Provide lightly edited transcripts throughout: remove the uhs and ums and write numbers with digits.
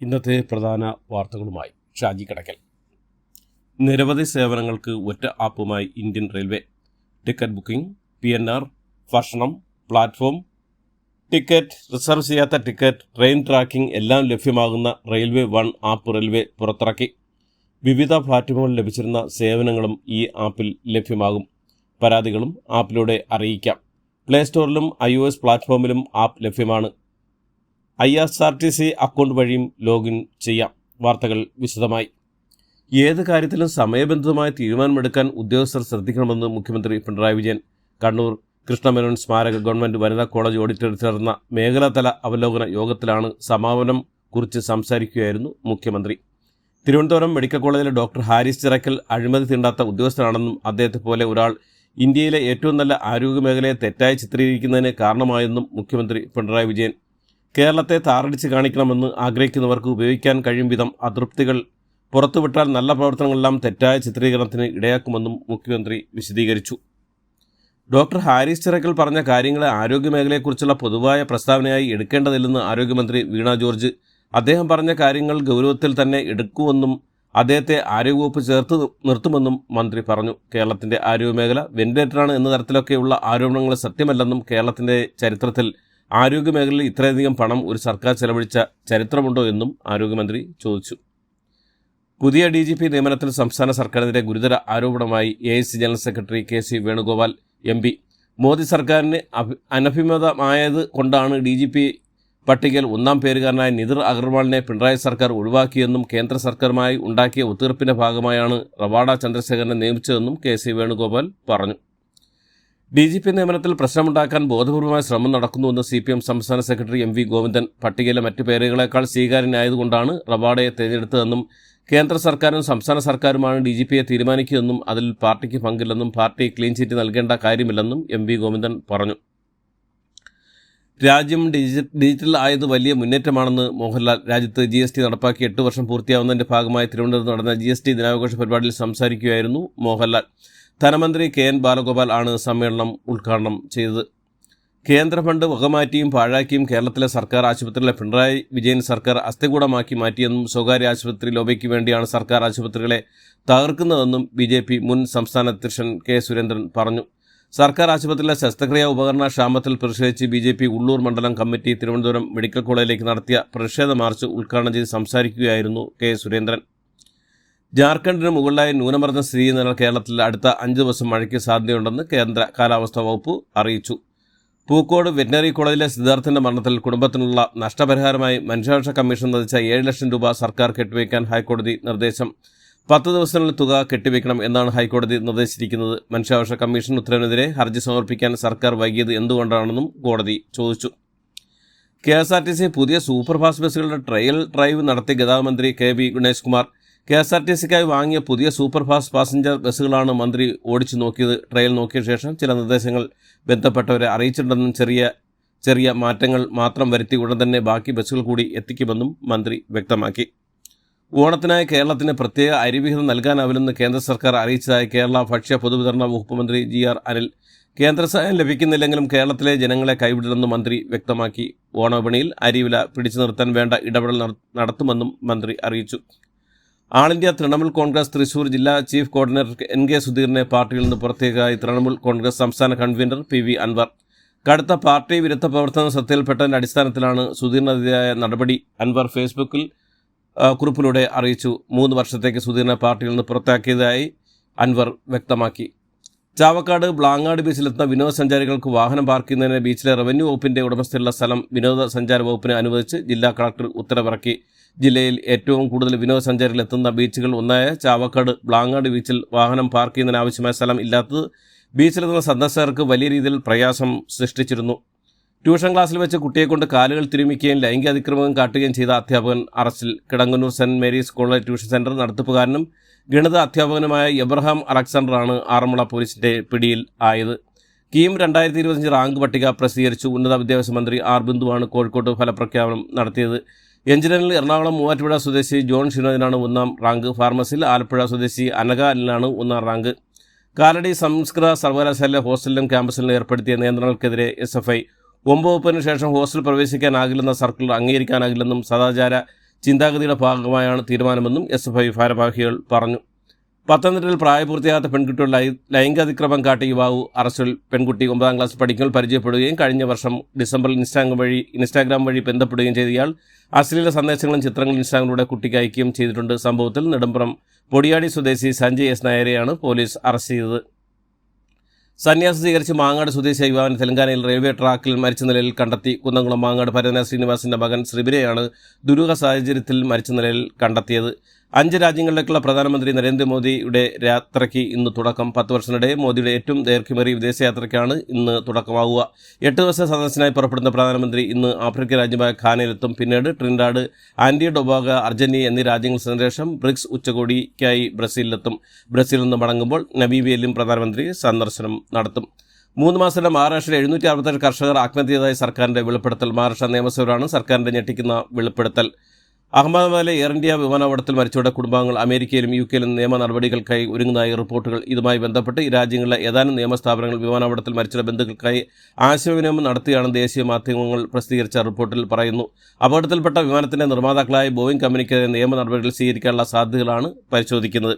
ഇന്നത്തെ പ്രധാന വാർത്തകളുമായി ഷാജി കടക്കൽ. നിരവധി സേവനങ്ങൾക്ക് ഒറ്റ ആപ്പുമായി Indian railway. Ticket booking, PNR, ഭക്ഷണം, പ്ലാറ്റ്ഫോം ടിക്കറ്റ്, റിസർവ് ചെയ്യാത്ത ടിക്കറ്റ്, ട്രെയിൻ ട്രാക്കിംഗ് എല്ലാം ലഭ്യമാകുന്ന റെയിൽവേ വൺ ആപ്പ് റെയിൽവേ പുറത്തിറക്കി. വിവിധ പ്ലാറ്റ്ഫോമുകളിൽ ലഭിച്ചിരുന്ന സേവനങ്ങളും ഈ ആപ്പിൽ ലഭ്യമാകും. പരാതികളും ആപ്പിലൂടെ അറിയിക്കാം. പ്ലേ സ്റ്റോറിലും iOS പ്ലാറ്റ്ഫോമിലും ആപ്പ് ലഭ്യമാണ്. IRCTC അക്കൗണ്ട് വഴിയും ലോഗിൻ ചെയ്യാം. വാർത്തകൾ വിശദമായി. ഏത് കാര്യത്തിലും സമയബന്ധിതമായ തീരുമാനമെടുക്കാൻ ഉദ്യോഗസ്ഥർ ശ്രദ്ധിക്കണമെന്ന് മുഖ്യമന്ത്രി പിണറായി വിജയൻ. കണ്ണൂർ കൃഷ്ണമേനോൻ സ്മാരക ഗവൺമെൻറ് വനിതാ കോളേജ് ഓഡിറ്റോറിയത്തിൽ ചേർന്ന മേഖലാതല അവലോകന യോഗത്തിലാണ് സമാപനം കുറിച്ച് സംസാരിക്കുകയായിരുന്നു മുഖ്യമന്ത്രി. തിരുവനന്തപുരം മെഡിക്കൽ കോളേജിലെ ഡോക്ടർ ഹാരിസ് ചിറക്കൽ അഴിമതി തീണ്ടാത്ത ഉദ്യോഗസ്ഥനാണെന്നും അദ്ദേഹത്തെ പോലെ ഒരാൾ ഇന്ത്യയിലെ ഏറ്റവും നല്ല ആരോഗ്യമേഖലയെ തെറ്റായി ചിത്രീകരിക്കുന്നതിന് കാരണമായെന്നും മുഖ്യമന്ത്രി പിണറായി വിജയൻ. കേരളത്തെ താറടിച്ച് കാണിക്കണമെന്ന് ആഗ്രഹിക്കുന്നവർക്ക് ഉപയോഗിക്കാൻ കഴിയും വിധം അതൃപ്തികൾ പുറത്തുവിട്ടാൽ നല്ല പ്രവർത്തനങ്ങളെല്ലാം തെറ്റായ ചിത്രീകരണത്തിന് ഇടയാക്കുമെന്നും മുഖ്യമന്ത്രി വിശദീകരിച്ചു. ഡോക്ടർ ഹാരിസ് ചിറക്കൽ പറഞ്ഞ കാര്യങ്ങളെ ആരോഗ്യമേഖലയെക്കുറിച്ചുള്ള പൊതുവായ പ്രസ്താവനയായി എടുക്കേണ്ടതില്ലെന്ന് ആരോഗ്യമന്ത്രി വീണ ജോർജ്. അദ്ദേഹം പറഞ്ഞ കാര്യങ്ങൾ ഗൗരവത്തിൽ തന്നെ എടുക്കുമെന്നും അദ്ദേഹത്തെ ആരോഗ്യവകുപ്പ് ചേർത്ത് നിർത്തുമെന്നും മന്ത്രി പറഞ്ഞു. കേരളത്തിൻ്റെ ആരോഗ്യമേഖല വെന്റിലേറ്ററാണ് എന്ന തരത്തിലൊക്കെയുള്ള ആരോപണങ്ങൾ സത്യമല്ലെന്നും കേരളത്തിൻ്റെ ചരിത്രത്തിൽ ആരോഗ്യമേഖലയിൽ ഇത്രയധികം പണം ഒരു സർക്കാർ ചെലവഴിച്ച ചരിത്രമുണ്ടോ എന്നും ആരോഗ്യമന്ത്രി ചോദിച്ചു. പുതിയ DGP നിയമനത്തിൽ സംസ്ഥാന സർക്കാരിനെതിരെ ഗുരുതര ആരോപണമായി AIC general secretary KC Venugopal MP. Modi സർക്കാരിന് അനഭിമതമായത് കൊണ്ടാണ് DGP പട്ടികയിൽ ഒന്നാം പേരുകാരനായ നിതിർ അഗർവാളിനെ പിണറായി സർക്കാർ ഒഴിവാക്കിയെന്നും കേന്ദ്ര സർക്കാരുമായി ഉണ്ടാക്കിയ ഒത്തുതീർപ്പിൻ്റെ ഭാഗമായാണ് റവാഡ ചന്ദ്രശേഖരനെ നിയമിച്ചതെന്നും KC വേണുഗോപാൽ പറഞ്ഞു. DGP നിയമനത്തിൽ പ്രശ്നമുണ്ടാക്കാൻ ബോധപൂർവമായ ശ്രമം നടക്കുന്നുവെന്ന് CPM സംസ്ഥാന സെക്രട്ടറി MV ഗോവിന്ദൻ. പട്ടികയിലെ മറ്റ് പേരുകളേക്കാൾ സ്വീകാര്യനായതുകൊണ്ടാണ് റവാഡയെ തിരഞ്ഞെടുത്തതെന്നും കേന്ദ്ര സർക്കാരും സംസ്ഥാന സർക്കാരുമാണ് DGPയെ തീരുമാനിക്കുകയെന്നും അതിൽ പാർട്ടിക്ക് പങ്കില്ലെന്നും പാർട്ടി ക്ലീൻ ചീറ്റ് നൽകേണ്ട കാര്യമില്ലെന്നും MV ഗോവിന്ദൻ പറഞ്ഞു. രാജ്യം ഡിജിറ്റൽ ആയത് വലിയ മുന്നേറ്റമാണെന്ന് മോഹൻലാൽ. രാജ്യത്ത് GST നടപ്പാക്കി 8 വർഷം പൂർത്തിയാവുന്നതിൻ്റെ ഭാഗമായി തിരുവനന്തപുരത്ത് നടന്ന GST ദിനാഘോഷ പരിപാടിയിൽ സംസാരിക്കുകയായിരുന്നു മോഹൻലാൽ. ധനമന്ത്രി KN ബാലഗോപാൽ ആണ് സമ്മേളനം ഉദ്ഘാടനം ചെയ്തത്. കേന്ദ്ര ഫണ്ട് വകമാറ്റിയും പാഴാക്കിയും കേരളത്തിലെ സർക്കാർ ആശുപത്രികളെ പിണറായി വിജയൻ സർക്കാർ അസ്ഥികൂടമാക്കി മാറ്റിയെന്നും സ്വകാര്യ ആശുപത്രി ലോബിക്ക് വേണ്ടിയാണ് സർക്കാർ ആശുപത്രികളെ തകർക്കുന്നതെന്നും BJP മുൻ സംസ്ഥാന അധ്യക്ഷൻ K സുരേന്ദ്രൻ പറഞ്ഞു. സർക്കാർ ആശുപത്രിയിലെ ശസ്ത്രക്രിയാ ഉപകരണ ക്ഷാമത്തിൽ പ്രതിഷേധിച്ച് BJP ഉള്ളൂർ മണ്ഡലം കമ്മിറ്റി തിരുവനന്തപുരം മെഡിക്കൽ കോളേജിലേക്ക് നടത്തിയ പ്രതിഷേധ മാർച്ച് ഉദ്ഘാടനം ചെയ്ത് സംസാരിക്കുകയായിരുന്നു K സുരേന്ദ്രൻ. ജാർഖണ്ഡിന് മുകളിലായി ന്യൂനമർദ്ദം സ്ഥിതി ചെയ്യുന്നതിനാൽ കേരളത്തിൽ അടുത്ത 5 ദിവസം മഴയ്ക്ക് സാധ്യതയുണ്ടെന്ന് കേന്ദ്ര കാലാവസ്ഥാ വകുപ്പ് അറിയിച്ചു. പൂക്കോട് വെറ്റിനറി കോളേജിലെ സിദ്ധാർത്ഥിൻ്റെ മരണത്തിൽ കുടുംബത്തിനുള്ള നഷ്ടപരിഹാരമായി മനുഷ്യാവകാശ കമ്മീഷൻ നിർദ്ദേശിച്ച 7 ലക്ഷം രൂപ സർക്കാർ കെട്ടിവയ്ക്കാൻ ഹൈക്കോടതി നിർദ്ദേശം. 10 ദിവസത്തിനുള്ളിൽ തുക കെട്ടിവയ്ക്കണം എന്നാണ് ഹൈക്കോടതി നിർദ്ദേശിച്ചിരിക്കുന്നത്. മനുഷ്യാവകാശ കമ്മീഷൻ ഉത്തരവിനെതിരെ ഹർജി സമർപ്പിക്കാൻ സർക്കാർ വൈകിയത് എന്തുകൊണ്ടാണെന്നും കോടതി ചോദിച്ചു. KSRTC പുതിയ സൂപ്പർഫാസ്റ്റ് ബസ്സുകളുടെ ട്രയൽ ഡ്രൈവ് നടത്തിയ ഗതാഗത മന്ത്രി KB ഗണേഷ് കുമാർ. KSRTCക്കായി വാങ്ങിയ പുതിയ സൂപ്പർഫാസ്റ്റ് പാസഞ്ചർ ബസ്സുകളാണ് മന്ത്രി ഓടിച്ചു നോക്കിയത്. ട്രയൽ നോക്കിയ ശേഷം ചില നിർദ്ദേശങ്ങൾ ബന്ധപ്പെട്ടവരെ അറിയിച്ചിട്ടുണ്ടെന്നും ചെറിയ മാറ്റങ്ങൾ മാത്രം വരുത്തി ഉടൻ തന്നെ ബാക്കി ബസ്സുകൾ കൂടി എത്തിക്കുമെന്നും മന്ത്രി വ്യക്തമാക്കി. ഓണത്തിനായി കേരളത്തിന് പ്രത്യേക അരിവിഹിതം നൽകാനാവില്ലെന്ന് കേന്ദ്ര സർക്കാർ അറിയിച്ചതായി കേരള ഭക്ഷ്യ പൊതുവിതരണ വകുപ്പ് മന്ത്രി GR അനിൽ. കേന്ദ്ര സഹായം ലഭിക്കുന്നില്ലെങ്കിലും കേരളത്തിലെ ജനങ്ങളെ കൈവിടില്ലെന്ന് മന്ത്രി വ്യക്തമാക്കി. ഓണവിപണിയിൽ അരിവില പിടിച്ചു നിർത്താൻ വേണ്ട ഇടപെടൽ നടത്തുമെന്നും മന്ത്രി അറിയിച്ചു. ആൾ ഇന്ത്യ തൃണമൂൽ കോൺഗ്രസ് തൃശൂർ ജില്ലാ ചീഫ് കോർഡിനേറ്റർ NK സുധീറിനെ പാർട്ടിയിൽ നിന്ന് പുറത്തേക്കായി തൃണമൂൽ കോൺഗ്രസ് സംസ്ഥാന കൺവീനർ PV അൻവർ. കടുത്ത പാർട്ടി വിരുദ്ധ പ്രവർത്തനം ശ്രദ്ധയിൽപ്പെട്ടതിൻ്റെ അടിസ്ഥാനത്തിലാണ് സുധീറിനെതിരായ നടപടി. അൻവർ ഫേസ്ബുക്കിൽ കുറിപ്പിലൂടെ അറിയിച്ചു. 3 വർഷത്തേക്ക് സുധീറിനെ പാർട്ടിയിൽ നിന്ന് പുറത്താക്കിയതായി അൻവർ വ്യക്തമാക്കി. ചാവക്കാട് ബ്ലാങ്ങാട് ബീച്ചിലെത്തുന്ന വിനോദസഞ്ചാരികൾക്ക് വാഹനം പാർക്ക് ചെയ്യുന്നതിന് ബീച്ചിലെ റവന്യൂ വകുപ്പിൻ്റെ ഉടമസ്ഥയിലുള്ള സ്ഥലം വിനോദസഞ്ചാര വകുപ്പിന് അനുവദിച്ച് ജില്ലാ കളക്ടർ ഉത്തരവിറക്കി. ജില്ലയിൽ ഏറ്റവും കൂടുതൽ വിനോദസഞ്ചാരികൾ എത്തുന്ന ബീച്ചുകൾ ഒന്നായ ചാവക്കാട് ബ്ലാങ്ങാട് ബീച്ചിൽ വാഹനം പാർക്ക് ചെയ്യുന്നതിനാവശ്യമായ സ്ഥലം ഇല്ലാത്തത് ബീച്ചിലെത്തുന്ന സന്ദർശകർക്ക് വലിയ രീതിയിൽ പ്രയാസം സൃഷ്ടിച്ചിരുന്നു. ട്യൂഷൻ ക്ലാസ്സിൽ വെച്ച് കുട്ടിയെക്കൊണ്ട് കാലുകൾ തിരുമിക്കുകയും ലൈംഗിക അതിക്രമം കാട്ടുകയും ചെയ്ത അധ്യാപകൻ അറസ്റ്റിൽ. Kidangannur saint Mary's college tuition centre നടത്തിപ്പുകാരനും ഗണിത അധ്യാപകനുമായ എബ്രഹാം അലക്സാണ്ടറാണ് ആറന്മുള പോലീസിൻ്റെ പിടിയിൽ ആയത്. കീം 2025 റാങ്ക് പട്ടിക പ്രസിദ്ധീകരിച്ചു. ഉന്നത വിദ്യാഭ്യാസ മന്ത്രി R ബിന്ദുവാണ് കോഴിക്കോട്ട് ഫലപ്രഖ്യാപനം നടത്തിയത്. എഞ്ചിനീയറിംഗിൽ എറണാകുളം മൂവാറ്റുപുഴ സ്വദേശി ജോൺ ഷിനോജിനാണ് 1ാം റാങ്ക്. ഫാർമസിയിൽ ആലപ്പുഴ സ്വദേശി അനഘ അനിലാണ് 1ാം റാങ്ക്. കാലടി സംസ്കൃത സർവകലാശാലയിലെ ഹോസ്റ്റലിലും ക്യാമ്പസിലും ഏർപ്പെടുത്തിയ നിയന്ത്രണങ്ങൾക്കെതിരെ SFI. 9 വകുപ്പിന് ശേഷം ഹോസ്റ്റൽ പ്രവേശിക്കാനാകില്ലെന്ന സർക്കുലർ അംഗീകരിക്കാനാകില്ലെന്നും സദാചാര ചിന്താഗതിയുടെ ഭാഗമായാണ് തീരുമാനമെന്നും SFI ഭാരവാഹികൾ പറഞ്ഞു. പത്തനംതിട്ടയിൽ പ്രായപൂർത്തിയാകാത്ത പെൺകുട്ടിയുടെ ലൈംഗികാതിക്രമം കാട്ടിയ യുവാവ് അറസ്റ്റിൽ. പെൺകുട്ടി 9ാം ക്ലാസ് പഠിക്കുമ്പോൾ പരിചയപ്പെടുകയും കഴിഞ്ഞ വർഷം ഡിസംബറിൽ ഇൻസ്റ്റാഗ്രാം വഴി ബന്ധപ്പെടുകയും ചെയ്ത ഇയാൾ അശ്ലീല സന്ദേശങ്ങളും ചിത്രങ്ങളും ഇൻസ്റ്റാഗ്രാമിലൂടെ കുട്ടിക്ക് അയക്കുകയും ചെയ്തിട്ടുണ്ട്. സംഭവത്തിൽ നെടുമ്പ്രം പൊടിയാടി സ്വദേശി സഞ്ജയ് S. നായരെയാണ് പോലീസ് അറസ്റ്റ് ചെയ്തത്. സന്യാസം സ്വീകരിച്ച് മാങ്ങാട് സ്വദേശിയായ യുവാവിനെ തെലങ്കാനയിൽ റെയിൽവേ ട്രാക്കിൽ മരിച്ച നിലയിൽ കണ്ടെത്തി. കുന്നംകുളം മാങ്ങാട് പരന ശ്രീനിവാസിന്റെ മകൻ ശ്രീബിരെയാണ് ദുരൂഹ സാഹചര്യത്തിൽ മരിച്ച നിലയിൽ കണ്ടെത്തിയത്. 5 രാജ്യങ്ങളിലേക്കുള്ള പ്രധാനമന്ത്രി നരേന്ദ്രമോദിയുടെ യാത്രയ്ക്ക് ഇന്ന് തുടക്കം. 10 വർഷത്തിനിടെ മോദിയുടെ ഏറ്റവും ദൈർഘ്യമേറിയ വിദേശയാത്രയ്ക്കാണ് ഇന്ന് തുടക്കമാവുക. 8 ദിവസ സന്ദർശനത്തിനായി പുറപ്പെടുന്ന പ്രധാനമന്ത്രി ഇന്ന് ആഫ്രിക്കൻ രാജ്യമായ ഘാനയിലെത്തും. പിന്നീട് ട്രിനിഡാഡ്, ആന്റി ടൊബാഗോ, അർജന്റീന എന്നീ രാജ്യങ്ങൾ ശേഷം ബ്രിക്സ് ഉച്ചകോടിക്കായി ബ്രസീലിലെത്തും. ബ്രസീലിൽ നിന്ന് മടങ്ങുമ്പോൾ നമീബിയയിലും പ്രധാനമന്ത്രി സന്ദർശനം നടത്തും. 3 മാസത്തിലെ മഹാരാഷ്ട്രയിൽ 767 കർഷകർ ആത്മഹത്യ ചെയ്തതായി സർക്കാരിന്റെ വെളിപ്പെടുത്തൽ. മഹാരാഷ്ട്ര നിയമസഭയിലാണ് സർക്കാരിന്റെ ഞെട്ടിക്കുന്ന വെളിപ്പെടുത്തൽ. അഹമ്മദാബാദിലെ എയർ ഇന്ത്യ വിമാനാപകടത്തിൽ മരിച്ചവരുടെ കുടുംബാംഗങ്ങൾ അമേരിക്കയിലും UK-യിലും നിയമ നടപടികൾക്കായി ഒരുങ്ങുന്നതായി റിപ്പോർട്ടുകൾ. ഇതുമായി ബന്ധപ്പെട്ട് ഈ രാജ്യങ്ങളിലെ ഏതാനും നിയമസ്ഥാപനങ്ങൾ വിമാനാപകടത്തിൽ മരിച്ചവരുടെ ബന്ധുക്കൾക്കായി ആശയവിനിമയം നടത്തുകയാണെന്ന് ദേശീയ മാധ്യമങ്ങൾ പ്രസിദ്ധീകരിച്ച റിപ്പോർട്ടിൽ പറയുന്നു. അപകടത്തിൽപ്പെട്ട വിമാനത്തിന്റെ നിർമ്മാതാക്കളായ ബോയിങ് കമ്പനിക്കെതിരെ നിയമ നടപടികൾ സ്വീകരിക്കാനുള്ള സാധ്യതകളാണ് പരിശോധിക്കുന്നത്.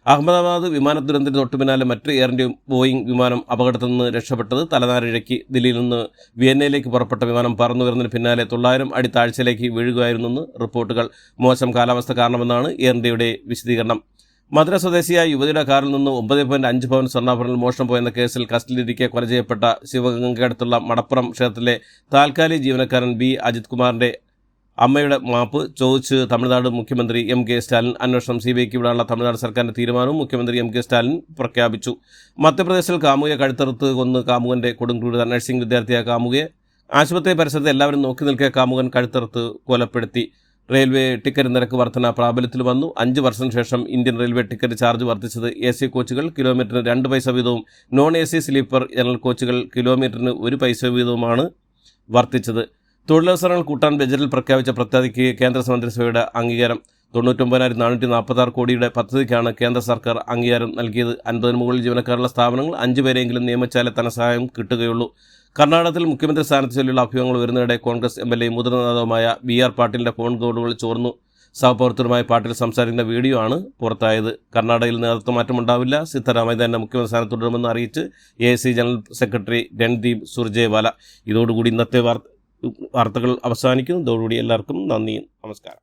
അഹമ്മദാബാദ് വിമാന ദുരന്തത്തിന് തൊട്ടുപിന്നാലെ മറ്റ് എയർ ഇന്ത്യ ബോയിങ് വിമാനം അപകടത്തിൽ നിന്ന് രക്ഷപ്പെട്ടത്. തലനാരിഴയ്ക്ക് ദില്ലിയിൽ നിന്ന് വിയന്നയിലേക്ക് പുറപ്പെട്ട വിമാനം പറന്നുയർന്നതിന് പിന്നാലെ 900 അടി താഴ്ചയിലേക്ക് വീഴുകയായിരുന്നെന്ന് റിപ്പോർട്ടുകൾ. മോശം കാലാവസ്ഥ കാരണമെന്നാണ് എയർ ഇന്ത്യയുടെ വിശദീകരണം. മധുര സ്വദേശിയായ യുവതിയുടെ കാറിൽ നിന്ന് 9.5 പവൻ സ്വർണ്ണാഭരണങ്ങൾ മോഷണം പോയെന്ന കേസിൽ കസ്റ്റഡിയിലിരിക്കെ കൊല ചെയ്യപ്പെട്ട ശിവഗംഗയ്ക്കടുത്തുള്ള മടപ്പുറം ക്ഷേത്രത്തിലെ താൽക്കാലിക ജീവനക്കാരൻ B. അജിത് കുമാറിന്റെ അമ്മയുടെ മാപ്പ് ചോദിച്ച് തമിഴ്നാട് മുഖ്യമന്ത്രി M.K. സ്റ്റാലിൻ. അന്വേഷണം CBIക്ക് വിടാനുള്ള തമിഴ്നാട് സർക്കാരിന്റെ തീരുമാനവും മുഖ്യമന്ത്രി M.K. സ്റ്റാലിൻ പ്രഖ്യാപിച്ചു. മധ്യപ്രദേശിൽ കാമുകയെ കഴുത്തറുത്ത് കൊന്ന് കാമുകന്റെ കൊടുങ്ക്രൂരത. നഴ്സിംഗ് വിദ്യാർത്ഥിയായ കാമുകയെ ആശുപത്രി പരിസരത്ത് എല്ലാവരും നോക്കി നിൽക്കെ കാമുകൻ കഴുത്തറുത്ത് കൊലപ്പെടുത്തി. റെയിൽവേ ടിക്കറ്റ് നിരക്ക് വർധന പ്രാബല്യത്തിൽ വന്നു. 5 വർഷത്തിന് ശേഷം ഇന്ത്യൻ റെയിൽവേ ടിക്കറ്റ് ചാർജ് വർദ്ധിച്ചത്. AC കോച്ചുകൾ കിലോമീറ്ററിന് 2 പൈസ വീതവും non-AC സ്ലീപ്പർ ജനറൽ കോച്ചുകൾ കിലോമീറ്ററിന് 1 പൈസ വീതവുമാണ് വർദ്ധിച്ചത്. തൊഴിലവസരങ്ങൾ കൂട്ടാൻ ബജറ്റിൽ പ്രഖ്യാപിച്ച പദ്ധതിക്ക് കേന്ദ്ര മന്ത്രിസഭയുടെ അംഗീകാരം. 99,446 കോടിയുടെ പദ്ധതിക്കാണ് കേന്ദ്ര സർക്കാർ അംഗീകാരം നൽകിയത്. 50-ന് മുകളിൽ ജീവനക്കാരുള്ള സ്ഥാപനങ്ങൾ 5 പേരെങ്കിലും നിയമിച്ചാലേ ധനസഹായം കിട്ടുകയുള്ളൂ. കർണാടകത്തിൽ മുഖ്യമന്ത്രി സ്ഥാനത്ത് ചൊല്ലിയുള്ള അഭ്യൂഹങ്ങൾ വരുന്നതിനിടെ കോൺഗ്രസ് MLA മുതിർന്ന നേതാവുമായ BR പാട്ടീലിന്റെ ഫോൺ കോളുകൾ ചോർന്നു. സഹപ്രവർത്തകരുമായി പാട്ടീൽ സംസാരിക്കുന്ന വീഡിയോ ആണ് പുറത്തായത്. കർണാടകയിൽ നേതൃത്വമാറ്റമുണ്ടാവില്ല. സിദ്ധരാമയ്യ തന്നെ മുഖ്യമന്ത്രി സ്ഥാനത്ത് തുടരുമെന്ന് അറിയിച്ച് AIC general secretary Randeep Surjewala. ഇതോടുകൂടി ഇന്നത്തെ വാർത്തകൾ അവസാനിക്കുന്നു. ഇതോടുകൂടി എല്ലാവർക്കും നന്ദി, നമസ്കാരം.